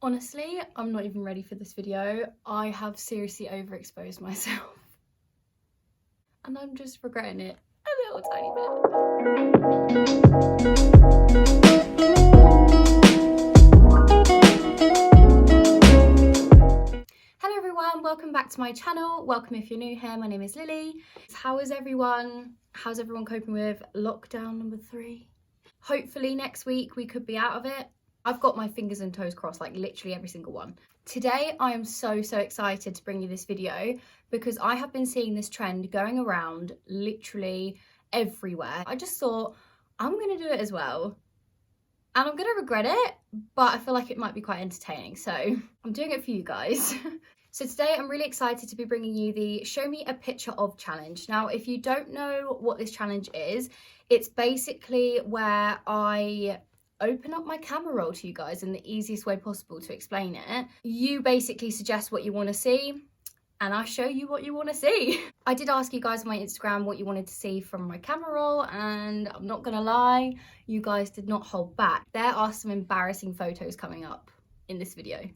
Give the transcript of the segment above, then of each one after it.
Honestly, I'm not even ready for this video. I have seriously overexposed myself. And I'm just regretting it a little tiny bit. Hello everyone, welcome back to my channel. Welcome if you're new here, my name is Lily. How is everyone? How's everyone coping with lockdown number 3? Hopefully next week we could be out of it. I've got my fingers and toes crossed, like literally every single one. Today, I am so excited to bring you this video because I have been seeing this trend going around literally everywhere. I just thought, I'm gonna do it as well. And I'm gonna regret it, but I feel like it might be quite entertaining. So I'm doing it for you guys. So today I'm really excited to be bringing you the Show Me a Picture of challenge. Now, if you don't know what this challenge is, it's basically where I open up my camera roll to you guys in the easiest way possible to explain it. You basically suggest what you want to see and I show you what you want to see. I did ask you guys on my Instagram what you wanted to see from my camera roll, and I'm not gonna lie, you guys did not hold back. There are some embarrassing photos coming up in this video.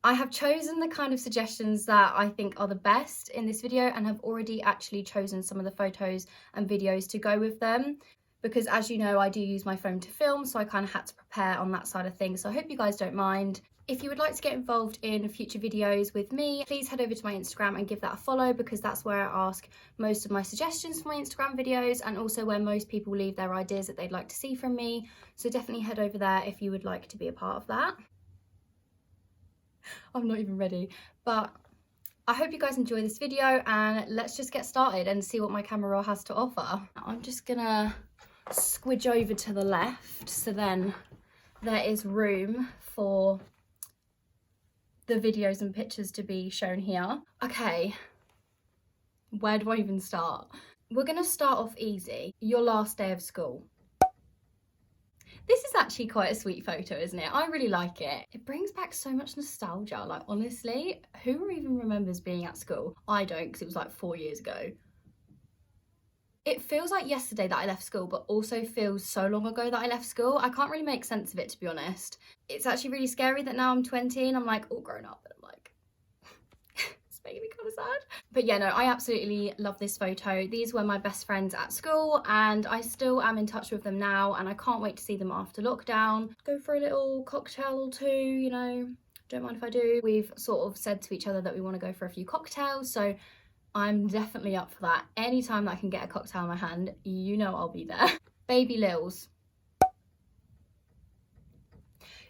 I have chosen the kind of suggestions that I think are the best in this video and have already actually chosen some of the photos and videos to go with them. Because as you know, I do use my phone to film, so I kind of had to prepare on that side of things. So I hope you guys don't mind. If you would like to get involved in future videos with me, please head over to my Instagram and give that a follow, because that's where I ask most of my suggestions for my Instagram videos and also where most people leave their ideas that they'd like to see from me. So definitely head over there if you would like to be a part of that. I'm not even ready, but I hope you guys enjoy this video and let's just get started and see what my camera roll has to offer. I'm just gonna squidge over to the left so then there is room for the videos and pictures to be shown here. Okay, where do I even start? We're gonna start off easy. Your last day of school. This is actually quite a sweet photo, isn't it? I really like it. It brings back so much nostalgia. Like, honestly, who even remembers being at school? I don't, because it was like 4 years ago. It feels like yesterday that I left school, but also feels so long ago that I left school. I can't really make sense of it, to be honest. It's actually really scary that now I'm 20 and I'm like all grown up and I'm like, it's making me kind of sad. But yeah, no, I absolutely love this photo. These were my best friends at school and I still am in touch with them now and I can't wait to see them after lockdown. Go for a little cocktail or two, you know, don't mind if I do. We've sort of said to each other that we want to go for a few cocktails, so I'm definitely up for that. Anytime that I can get a cocktail in my hand, you know I'll be there. Baby Lils.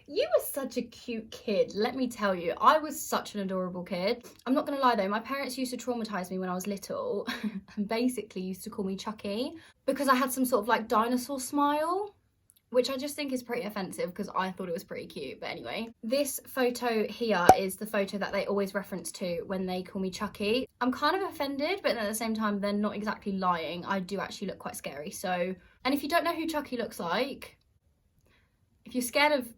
You were such a cute kid, let me tell you. I was such an adorable kid. I'm not gonna lie though, my parents used to traumatise me when I was little and basically used to call me Chucky because I had some sort of like dinosaur smile, which I just think is pretty offensive because I thought it was pretty cute. But anyway, this photo here is the photo that they always reference to when they call me Chucky. I'm kind of offended, but at the same time, they're not exactly lying. I do actually look quite scary. So, and if you don't know who Chucky looks like, if you're scared of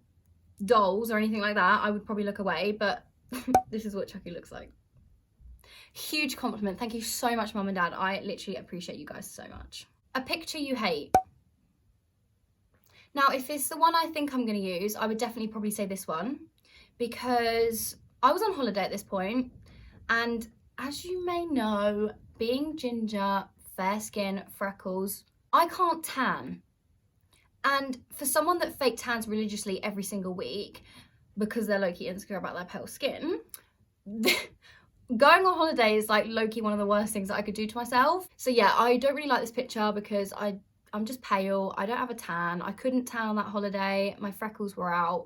dolls or anything like that, I would probably look away, but this is what Chucky looks like. Huge compliment. Thank you so much, Mum and Dad. I literally appreciate you guys so much. A picture you hate. Now, if it's the one I think I'm going to use, I would definitely probably say this one because I was on holiday at this point, and as you may know, being ginger, fair skin, freckles, I can't tan. And for someone that fake tans religiously every single week because they're low-key insecure about their pale skin, going on holiday is like low-key one of the worst things that I could do to myself. So yeah, I don't really like this picture because I'm just pale, I don't have a tan, I couldn't tan on that holiday, my freckles were out.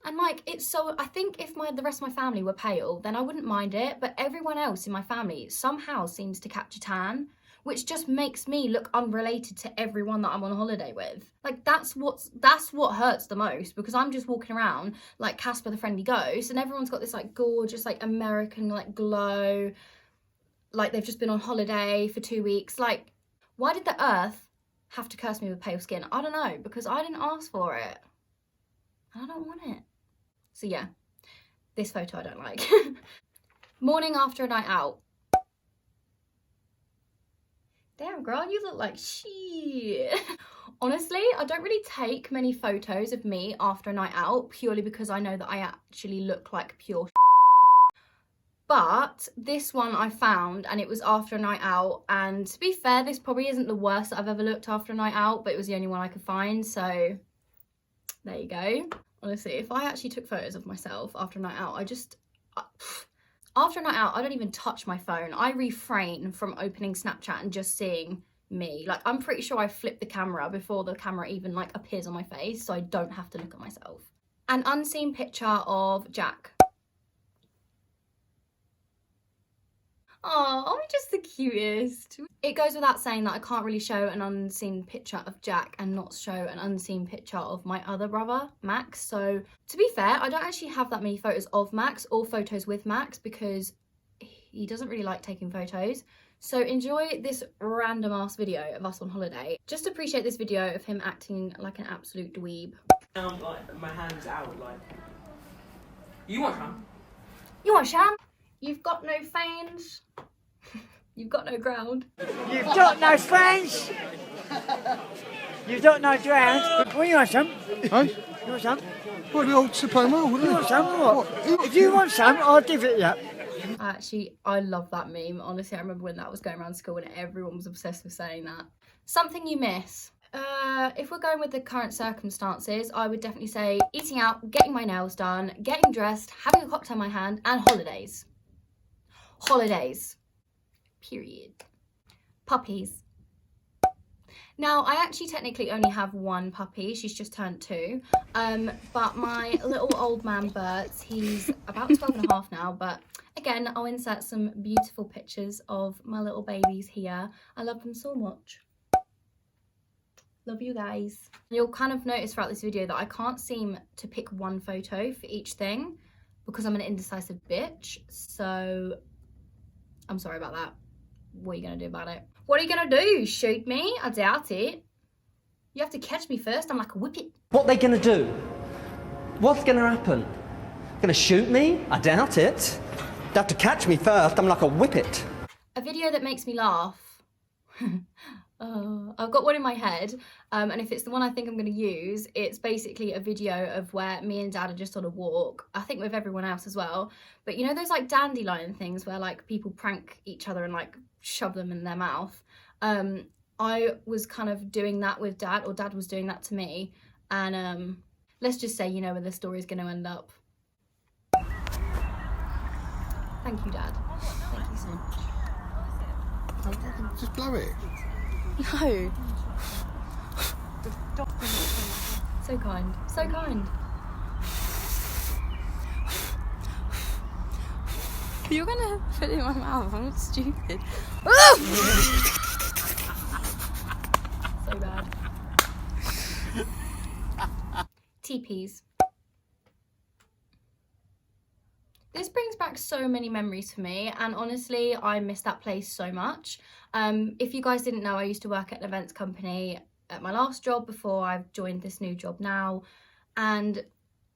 And like, it's so, I think if the rest of my family were pale, then I wouldn't mind it, but everyone else in my family somehow seems to catch a tan, which just makes me look unrelated to everyone that I'm on holiday with. Like, that's what hurts the most, because I'm just walking around like Casper the Friendly Ghost, and everyone's got this like gorgeous, like American, like glow, like they've just been on holiday for 2 weeks. Like, why did the earth have to curse me with pale skin? I don't know, because I didn't ask for it. And I don't want it. So yeah, this photo I don't like. Morning after a night out. Damn girl, you look like shit. Honestly, I don't really take many photos of me after a night out purely because I know that I actually look like pure but this one I found and it was after a night out, and to be fair, this probably isn't the worst that I've ever looked after a night out, but it was the only one I could find, so there you go. Honestly, if I actually took photos of myself after a night out, after a night out, I don't even touch my phone. I refrain from opening Snapchat and just seeing me. Like, I'm pretty sure I flip the camera before the camera even like appears on my face, so I don't have to look at myself. An unseen picture of Jack. Oh, I'm just the cutest. It goes without saying that I can't really show an unseen picture of Jack and not show an unseen picture of my other brother, Max. So to be fair, I don't actually have that many photos of Max or photos with Max because he doesn't really like taking photos. So enjoy this random ass video of us on holiday. Just appreciate this video of him acting like an absolute dweeb. Like, my hand's out, like. You want some? You want sham? You've got no fans. You've got no ground. You've got no friends. You've got no ground. Well, you want some? Hey? You want some? What, the old Supremo, wouldn't You it? want some or what? If you want some, I'll give it you. Actually, I love that meme. Honestly, I remember when that was going around school and everyone was obsessed with saying that. Something you miss. If we're going with the current circumstances, I would definitely say eating out, getting my nails done, getting dressed, having a cocktail in my hand, and holidays. Holidays. Period. Puppies. Now, I actually technically only have one puppy. She's just turned 2. But my little old man Bert, he's about 12 and a half now. But again, I'll insert some beautiful pictures of my little babies here. I love them so much. Love you guys. You'll kind of notice throughout this video that I can't seem to pick one photo for each thing because I'm an indecisive bitch. So I'm sorry about that. What are you gonna do about it? What are you gonna do? Shoot me? I doubt it. You have to catch me first. I'm like a whippet. What they gonna do? What's gonna happen? Gonna shoot me? I doubt it. They have to catch me first. I'm like a whippet. A video that makes me laugh. I've got one in my head, and if it's the one I think I'm going to use, it's basically a video of where me and Dad are just on a walk, I think with everyone else as well, but you know those like dandelion things where like people prank each other and like shove them in their mouth. I was kind of doing that with Dad, or Dad was doing that to me, and let's just say you know where the story's going to end up. Thank you, Dad. Thank you so much. Just blow it. No. So kind. So kind. You're gonna put it in my mouth. I'm not stupid. So bad. Teepees. This brings back so many memories for me, and honestly, I miss that place so much. If you guys didn't know, I used to work at an events company at my last job before I've joined this new job now, and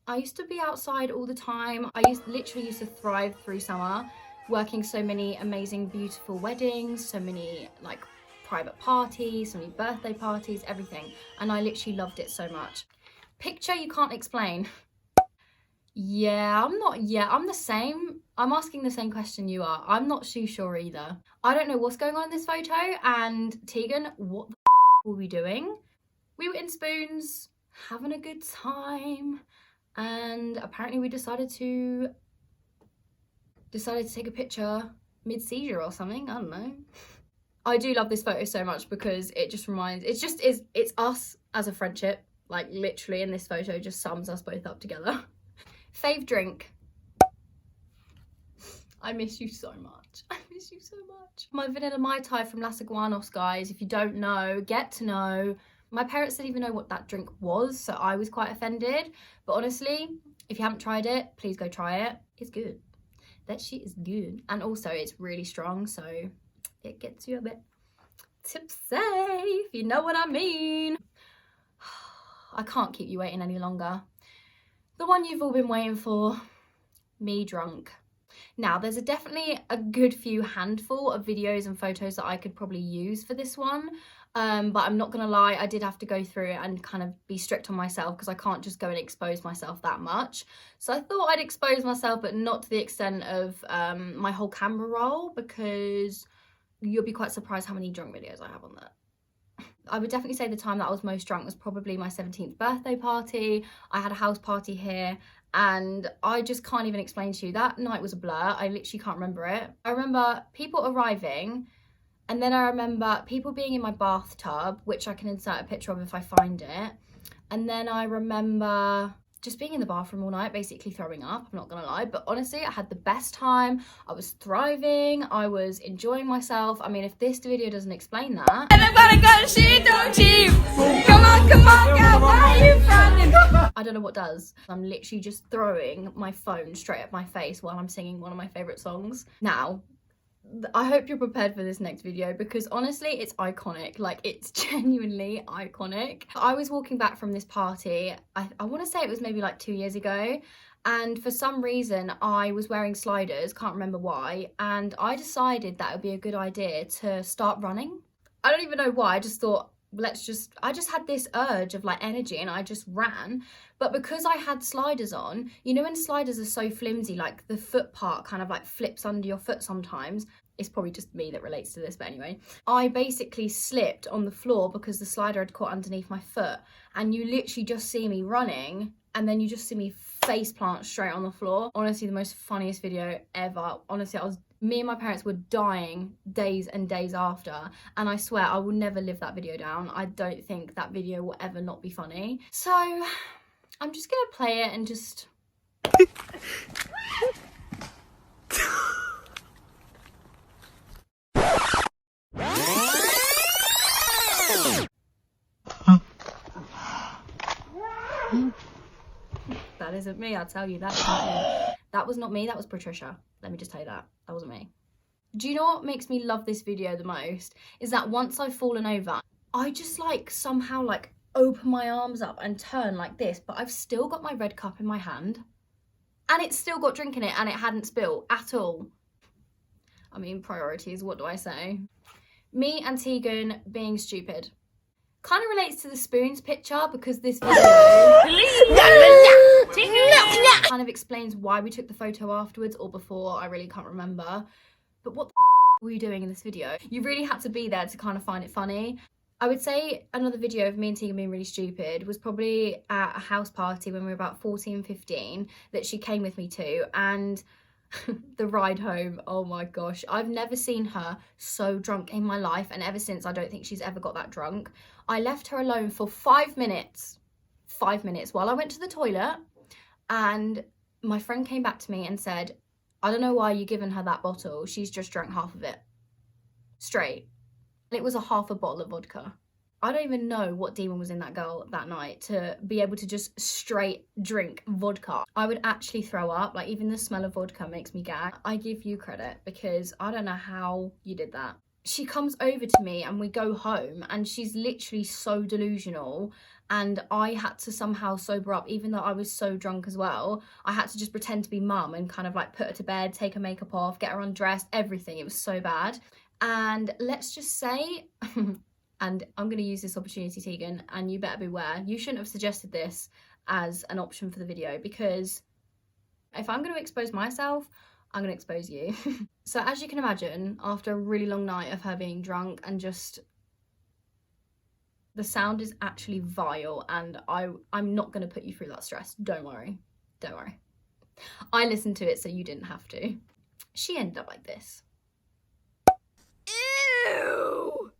I used to be outside all the time. I literally used to thrive through summer, working so many amazing, beautiful weddings, so many like private parties, so many birthday parties, everything, and I literally loved it so much. Picture you can't explain. Yeah, I'm the same. I'm asking the same question you are. I'm not too sure either. I don't know what's going on in this photo, and Tegan, what the were we doing? We were in Spoons, having a good time, and apparently we decided to take a picture mid-seizure or something, I don't know. I do love this photo so much because it just reminds, it's us as a friendship, like literally in this photo just sums us both up together. Fave drink. I miss you so much. I miss you so much. My vanilla Mai Tai from Las Iguanas, guys. If you don't know, get to know. My parents didn't even know what that drink was, so I was quite offended. But honestly, if you haven't tried it, please go try it. It's good. That shit is good. And also, it's really strong, so it gets you a bit tipsy, if you know what I mean. I can't keep you waiting any longer. The one you've all been waiting for, me drunk. Now, there's definitely a good few handful of videos and photos that I could probably use for this one. But I'm not gonna lie, I did have to go through it and kind of be strict on myself because I can't just go and expose myself that much. So I thought I'd expose myself, but not to the extent of my whole camera roll, because you'll be quite surprised how many drunk videos I have on there. I would definitely say the time that I was most drunk was probably my 17th birthday party. I had a house party here, and I just can't even explain to you. That night was a blur. I literally can't remember it. I remember people arriving, and then I remember people being in my bathtub, which I can insert a picture of if I find it. And then I remember just being in the bathroom all night, basically throwing up, I'm not gonna lie. But honestly, I had the best time. I was thriving, I was enjoying myself. I mean, if this video doesn't explain that. And I'm gonna go shit, don't you? Come on, girl, where are you from? I don't know what does. I'm literally just throwing my phone straight at my face while I'm singing one of my favorite songs. Now, I hope you're prepared for this next video, because honestly it's iconic. Like, it's genuinely iconic. I was walking back from this party, I want to say it was maybe like 2 years ago, and for some reason I was wearing sliders, can't remember why, and I decided that it would be a good idea to start running. I don't even know why, I just thought, I just had this urge of like energy and I just ran. But because I had sliders on, you know when sliders are so flimsy, like the foot part kind of like flips under your foot sometimes. It's probably just me that relates to this, but anyway. I basically slipped on the floor because the slider had caught underneath my foot, and you literally just see me running and then you just see me face plant straight on the floor. Honestly, the most funniest video ever. Honestly, me and my parents were dying days and days after, and I swear I will never live that video down. I don't think that video will ever not be funny. So I'm just gonna play it and just... That isn't me, I'll tell you, that is not me. That was not me, that was Patricia. Let me just tell you that. That wasn't me. Do you know what makes me love this video the most? Is that once I've fallen over, I just like somehow like open my arms up and turn like this, but I've still got my red cup in my hand and it's still got drink in it and it hadn't spilled at all. I mean, priorities, what do I say? Me and Tegan being stupid. Kind of relates to the spoons picture, because this video kind of explains why we took the photo afterwards or before, I really can't remember. But what the were you doing in this video? You really had to be there to kind of find it funny. I would say another video of me and Tegan being really stupid was probably at a house party when we were about 14, 15 that she came with me to, and the ride home, oh my gosh, I've never seen her so drunk in my life, and ever since I don't think she's ever got that drunk. I left her alone for 5 minutes while I went to the toilet, and my friend came back to me and said, I don't know why you're giving her that bottle, she's just drank half of it straight. It was a half a bottle of vodka. I don't even know what demon was in that girl that night to be able to just straight drink vodka. I would actually throw up. Like, even the smell of vodka makes me gag. I give you credit, because I don't know how you did that. She comes over to me and we go home, and she's literally so delusional, and I had to somehow sober up, even though I was so drunk as well. I had to just pretend to be mum and kind of like put her to bed, take her makeup off, get her undressed, everything. It was so bad. And let's just say, and I'm going to use this opportunity, Tegan, and you better beware, you shouldn't have suggested this as an option for the video, because if I'm going to expose myself, I'm going to expose you. So as you can imagine, after a really long night of her being drunk and just... the sound is actually vile, and I'm not going to put you through that stress. Don't worry. Don't worry. I listened to it so you didn't have to. She ended up like this. Ew!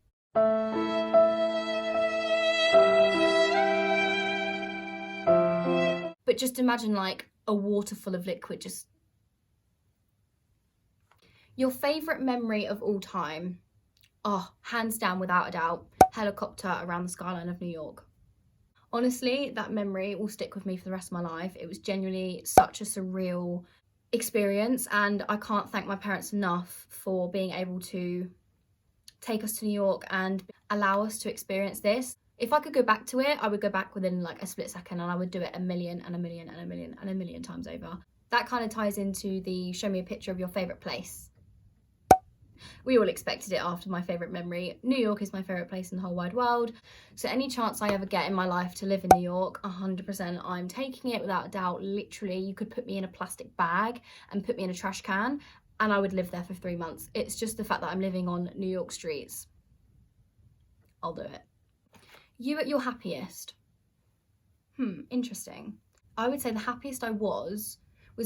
But just imagine like a water full of liquid just... Your favourite memory of all time? Oh, hands down, without a doubt, helicopter around the skyline of New York. Honestly, that memory will stick with me for the rest of my life. It was genuinely such a surreal experience, and I can't thank my parents enough for being able to take us to New York and allow us to experience this. If I could go back to it, I would go back within like a split second, and I would do it a million and a million and a million and a million times over. That kind of ties into the show me a picture of your favourite place. We all expected it after my favourite memory. New York is my favourite place in the whole wide world. So any chance I ever get in my life to live in New York, 100% I'm taking it without a doubt. Literally, you could put me in a plastic bag and put me in a trash can and I would live there for 3 months. It's just the fact that I'm living on New York streets. I'll do it. You at your happiest? Interesting. I would say the happiest I was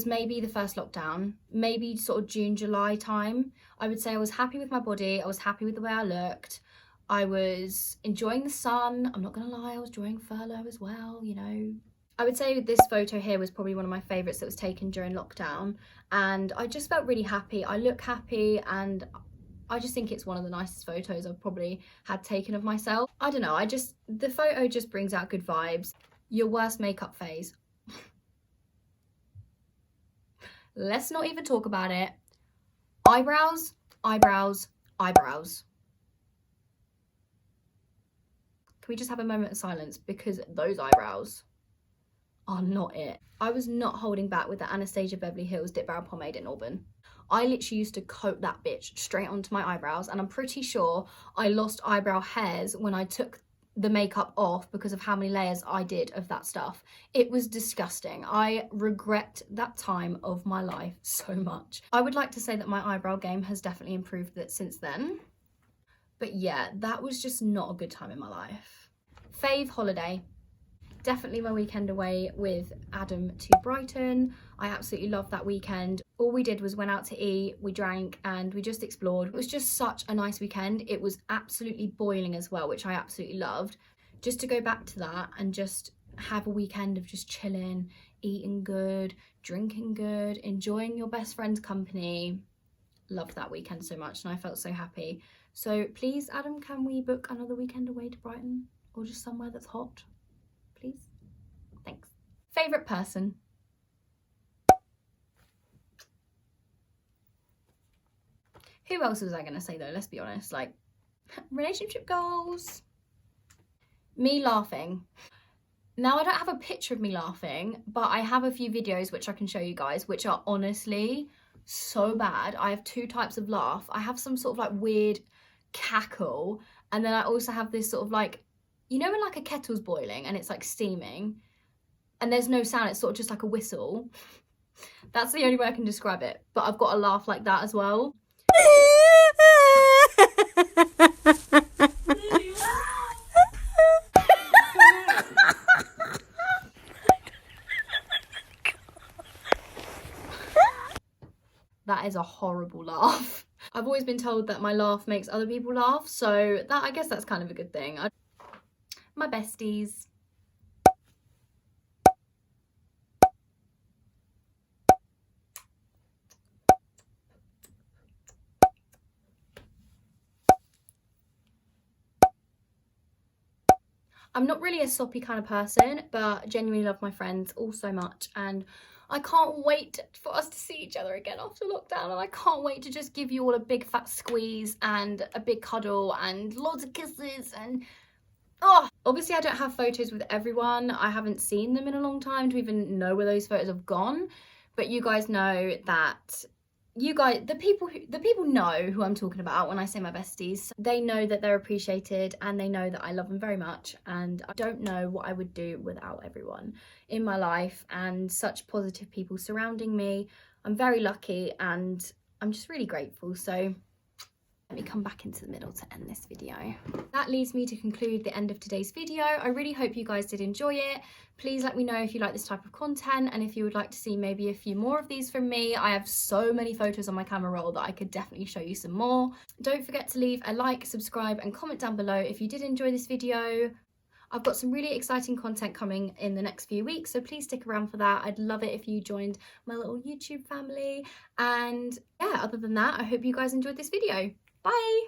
maybe the first lockdown, maybe sort of June, July time. I would say I was happy with my body. I was happy with the way I looked. I was enjoying the sun. I'm not gonna lie, I was enjoying furlough as well, you know. I would say this photo here was probably one of my favourites that was taken during lockdown. And I just felt really happy. I look happy and I just think it's one of the nicest photos I've probably had taken of myself. I don't know, the photo just brings out good vibes. Your worst makeup phase. Let's not even talk about it. Eyebrows, eyebrows, eyebrows. Can we just have a moment of silence? Because those eyebrows are not it. I was not holding back with the Anastasia Beverly Hills Dip Brow Pomade in Auburn. I literally used to coat that bitch straight onto my eyebrows, and I'm pretty sure I lost eyebrow hairs when I took the makeup off because of how many layers I did of that stuff. It was disgusting. I regret that time of my life so much. I would like to say that my eyebrow game has definitely improved since then. But yeah, that was just not a good time in my life. Fave holiday. Definitely my weekend away with Adam to Brighton. I absolutely loved that weekend. All we did was went out to eat, we drank, and we just explored. It was just such a nice weekend. It was absolutely boiling as well, which I absolutely loved. Just to go back to that and just have a weekend of just chilling, eating good, drinking good, enjoying your best friend's company. Loved that weekend so much and I felt so happy. So please, Adam, can we book another weekend away to Brighton or just somewhere that's hot? Please? Thanks. Favourite person? Who else was I going to say though? Let's be honest. Like, relationship goals. Me laughing. Now, I don't have a picture of me laughing, but I have a few videos which I can show you guys, which are honestly so bad. I have 2 types of laugh. I have some sort of like weird cackle, and then I also have this sort of like, you know when like a kettle's boiling and it's like steaming and there's no sound, it's sort of just like a whistle. That's the only way I can describe it, but I've got a laugh like that as well. That is a horrible laugh. I've always been told that my laugh makes other people laugh, so I guess that's kind of a good thing. My besties. I'm not really a soppy kind of person, but genuinely love my friends all so much, and I can't wait for us to see each other again after lockdown, and I can't wait to just give you all a big fat squeeze and a big cuddle and lots of kisses and oh. Obviously I don't have photos with everyone. I haven't seen them in a long time to even know where those photos have gone, but you guys know that the people know who I'm talking about when I say my besties. They know that they're appreciated and they know that I love them very much, and I don't know what I would do without everyone in my life and such positive people surrounding me. I'm very lucky and I'm just really grateful. So let me come back into the middle to end this video. That leads me to conclude the end of today's video. I really hope you guys did enjoy it. Please let me know if you like this type of content and if you would like to see maybe a few more of these from me. I have so many photos on my camera roll that I could definitely show you some more. Don't forget to leave a like, subscribe and comment down below if you did enjoy this video. I've got some really exciting content coming in the next few weeks, so please stick around for that. I'd love it if you joined my little YouTube family. And yeah, other than that, I hope you guys enjoyed this video. Bye!